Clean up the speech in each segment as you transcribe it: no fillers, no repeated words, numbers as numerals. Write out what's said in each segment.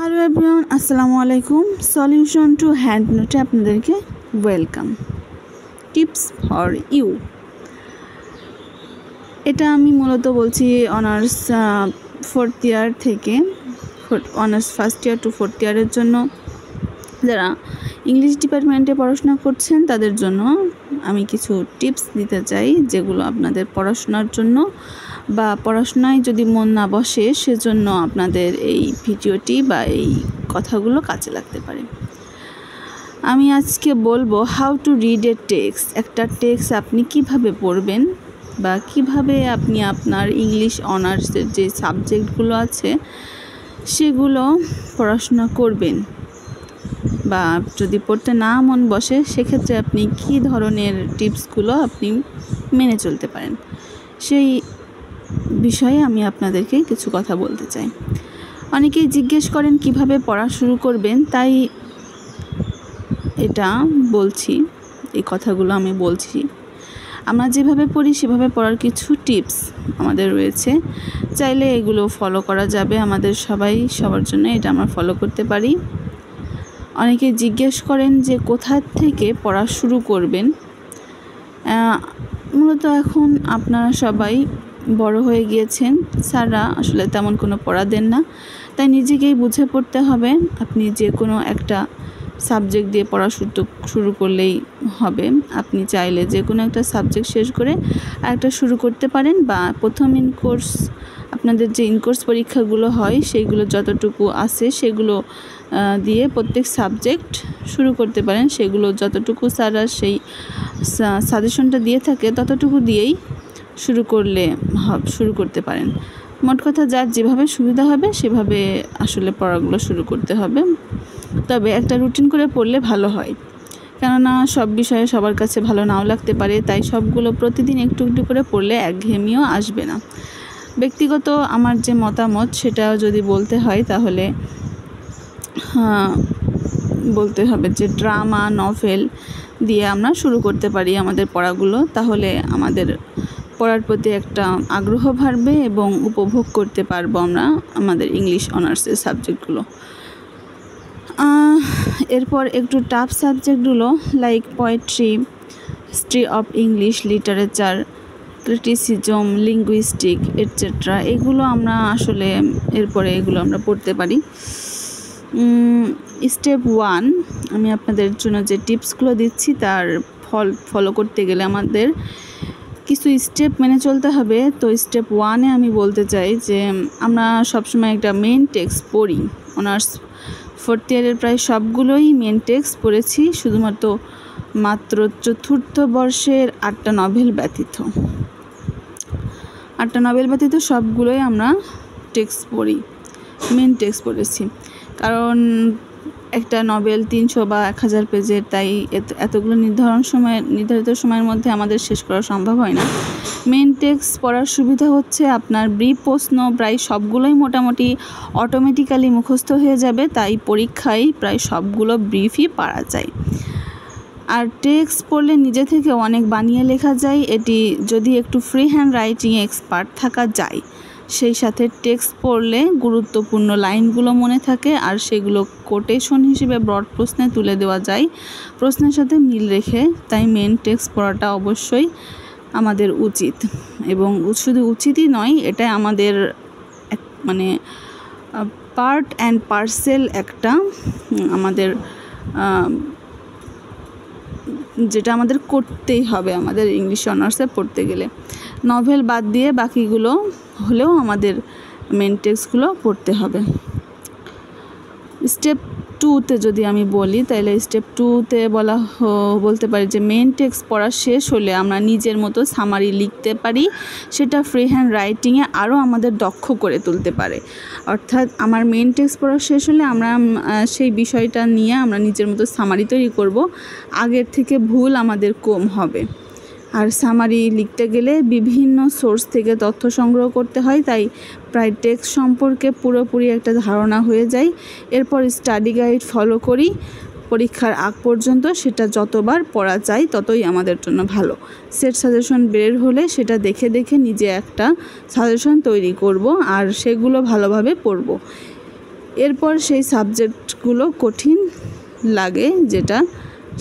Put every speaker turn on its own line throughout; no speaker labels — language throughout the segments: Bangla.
হ্যালো এভরিওয়ান, আসসালামু আলাইকুম। সলিউশন টু হ্যান্ড নোটে আপনাদেরকে ওয়েলকাম। টিপস ফর ইউ, এটা আমি মূলত বলছি অনার্স ফোর্থ ইয়ার থেকে honours first year to fourth ইয়ারের জন্য যারা ইংলিশ ডিপার্টমেন্টে পড়াশোনা করছেন তাদের জন্য আমি কিছু টিপস দিতে চাই, যেগুলো আপনাদের পড়াশোনার জন্য বা পড়াশোনায় যদি মন না বসে সেজন্য আপনাদের এই ভিডিওটি বা এই কথাগুলো কাজে লাগতে পারে। আমি আজকে বলবো how to read a text. একটা টেক্সট আপনি কিভাবে পড়বেন বা কিভাবে আপনি আপনার ইংলিশ অনার্সের যে সাবজেক্টগুলো আছে সেগুলো পড়াশোনা করবেন, বা যদি পড়তে না মন বসে সেক্ষেত্রে আপনি কী ধরনের টিপসগুলো আপনি মেনে চলতে পারেন সেই বিষয়ে আমি আপনাদেরকে কিছু কথা বলতে চাই। অনেকেই জিজ্ঞেস করেন কিভাবে পড়া শুরু করবেন, তাই এটা বলছি, এই কথাগুলো আমি বলছি। আমরা যেভাবে পড়ি সেভাবে পড়ার কিছু টিপস আমাদের রয়েছে, চাইলে এগুলো ফলো করা যাবে। আমাদের সবার জন্য এটা আমরা ফলো করতে পারি। অনেকে জিজ্ঞেস করেন যে কোথা থেকে পড়া শুরু করবেন। মূলত এখন আপনারা সবাই বড় হয়ে গিয়েছেন, স্যাররা আসলে তেমন কোনো পড়া দেন না, তাই নিজেকেই বুঝে পড়তে হবে। আপনি যে কোনো একটা সাবজেক্ট দিয়ে পড়া শুরু করলেই হবে। আপনি চাইলে যে কোনো একটা সাবজেক্ট শেষ করে আরেকটা শুরু করতে পারেন, বা প্রথম ইনকোর্স আপনাদের যে ইনকোর্স পরীক্ষাগুলো হয় সেইগুলো যতটুকু আছে সেগুলো দিয়ে প্রত্যেক সাবজেক্ট শুরু করতে পারেন। সেগুলো যতটুকু স্যাররা সেই সাজেশনটা দিয়ে থাকে ততটুকু দিয়েই শুরু করতে পারেন। মোট কথা যার যেভাবে সুবিধা হবে সেভাবে আসলে পড়াগুলো শুরু করতে হবে। তবে একটা রুটিন করে পড়লে ভালো হয়, কেননা সব বিষয়ে সবার কাছে ভালো নাও লাগতে পারে, তাই সবগুলো প্রতিদিন একটু একটু করে পড়লে একঘেয়েমিও আসবে না। ব্যক্তিগত আমার যে মতামত সেটা যদি বলতে হয় তাহলে বলতে হবে যে ড্রামা নভেল দিয়ে আমরা শুরু করতে পারি আমাদের পড়াগুলো। তাহলে আমাদের পড়ার প্রতি একটা আগ্রহ বাড়বে এবং উপভোগ করতে পারবো আমরা আমাদের ইংলিশ অনার্সের সাবজেক্টগুলো। এরপর একটু টাফ সাবজেক্টগুলো like poetry, history of English literature, criticism, linguistic etcetera, এগুলো আমরা আসলে এরপরে এগুলো আমরা পড়তে পারি। স্টেপ 1, আমি আপনাদের জন্য যে টিপসগুলো দিচ্ছি তার ফলো করতে গেলে আমাদের কিছু স্টেপ মেনে চলতে হবে। তো স্টেপ 1-এ আমি বলতে চাই যে আমরা সবসময় একটা মেন টেক্সট পড়ি। অনার্স ফোর্থ ইয়ারের প্রায় সবগুলোই মেন টেক্সট পড়েছি, মাত্র চতুর্থ বর্ষের 8টা নভেল ব্যতীত। 8টা নভেল ব্যতীত সবগুলোই আমরা টেক্সট পড়ি, মেন টেক্সট পড়েছি। কারণ একটা নভেল 300 বা 1000 পেজের, তাই এতগুলো নির্ধারিত সময়ের মধ্যে আমাদের শেষ করা সম্ভব হয় না। মেন টেক্সট পড়ার সুবিধা হচ্ছে আপনার ব্রিফ প্রশ্ন প্রায় সবগুলোই মোটামুটি অটোমেটিক্যালি মুখস্থ হয়ে যাবে, তাই পরীক্ষায় প্রায় সবগুলো ব্রিফই পারা যায়। আর টেক্সট পড়লে নিজে থেকে অনেক বানিয়ে লেখা যায়। এটি যদি একটু ফ্রি হ্যান্ড রাইটিংয়ে এক্সপার্ট থাকা যায়, সেই সাথে টেক্সট পড়লে গুরুত্বপূর্ণ লাইনগুলো মনে থাকে, আর সেগুলো কোটেশন হিসেবে ব্রড প্রশ্নে তুলে দেওয়া যায় প্রশ্নের সাথে মিল রেখে। তাই মেন টেক্সট পড়াটা অবশ্যই আমাদের উচিত, এবং শুধু উচিতই নয়, এটা আমাদের পার্ট অ্যান্ড পার্সেল একটা আমাদের যেটা আমাদের করতেই হবে আমাদের ইংলিশ অনার্সে পড়তে গেলে। নভেল বাদ দিয়ে বাকিগুলো হলেও আমাদের মেন টেক্সটগুলো পড়তে হবে। স্টেপ 2-তে যদি আমি বলি, তাহলে স্টেপ 2-তে বলতে পারি যে মেন টেক্সট পড়া শেষ হলে আমরা নিজের মতো সামারি লিখতে পারি, সেটা ফ্রি হ্যান্ড রাইটিংয়ে আরও আমাদের দক্ষ করে তুলতে পারে। অর্থাৎ আমার মেন টেক্সট পড়া শেষ হলে আমরা সেই বিষয়টা নিয়ে আমরা নিজের মতো সামারি তৈরি করব, আগের থেকে ভুল আমাদের কম হবে। আর সামারি লিখতে গেলে বিভিন্ন সোর্স থেকে তথ্য সংগ্রহ করতে হয়, তাই প্রায় টেক্সট সম্পর্কে পুরোপুরি একটা ধারণা হয়ে যায়। এরপর স্টাডি গাইড ফলো করি পরীক্ষার আগ পর্যন্ত, সেটা যতবার পড়া যায় ততই আমাদের জন্য ভালো। সেট সাজেশন বের হলে সেটা দেখে দেখে নিজে একটা সাজেশন তৈরি করব আর সেগুলো ভালোভাবে পড়ব। এরপর সেই সাবজেক্টগুলো কঠিন লাগে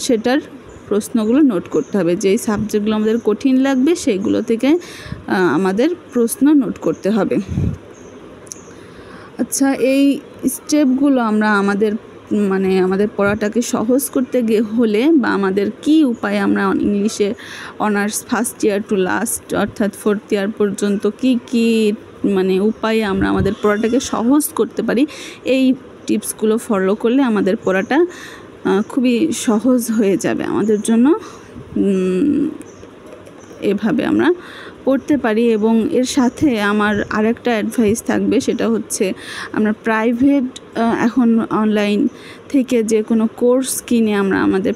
সেটার প্রশ্নগুলো নোট করতে হবে। যেই সাবজেক্টগুলো আমাদের কঠিন লাগবে সেইগুলো থেকে আমাদের প্রশ্ন নোট করতে হবে। আচ্ছা, এই স্টেপগুলো আমরা আমাদের পড়াটাকে সহজ করতে হলে বা আমাদের কি উপায়ে আমরা ইংলিশে honours first year to last অর্থাৎ 4th ইয়ার পর্যন্ত কি উপায়ে আমরা আমাদের পড়াটাকে সহজ করতে পারি, এই টিপসগুলো ফলো করলে আমাদের পড়াটা খুবই সহজ হয়ে যাবে আমাদের জন্য। এভাবে আমরা পড়তে পারি। এবং এর সাথে আমার আরেকটা অ্যাডভাইস থাকবে, সেটা হচ্ছে আমরা প্রাইভেট এখন অনলাইন থেকে যে কোনো কোর্স কিনে আমরা আমাদের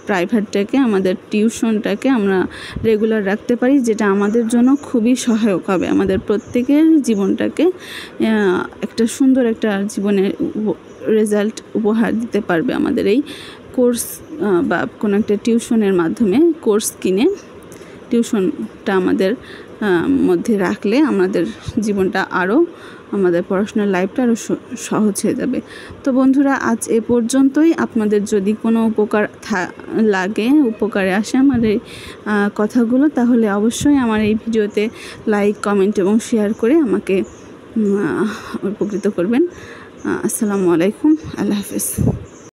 আমাদের টিউশনটাকে আমরা রেগুলার রাখতে পারি, যেটা আমাদের জন্য খুবই সহায়ক হবে। আমাদের প্রত্যেকের জীবনটাকে একটা সুন্দর একটা জীবনের রেজাল্ট উপহার দিতে পারবে আমাদের এই কোর্স বা কোনো একটা টিউশনের মাধ্যমে কোর্স কিনে টিউশনটা আমাদের মধ্যে রাখলে আমাদের জীবনটা আমাদের পড়াশোনার লাইফটা আরও সহজ হয়ে যাবে। তো বন্ধুরা, আজ এ পর্যন্তই। আপনাদের যদি কোনো উপকারে আসে আমার এই কথাগুলো, তাহলে অবশ্যই আমার এই ভিডিওতে লাইক, কমেন্ট এবং শেয়ার করে আমাকে উপকৃত করবেন। আসসালামু আলাইকুম, আল্লাহ হাফেজ।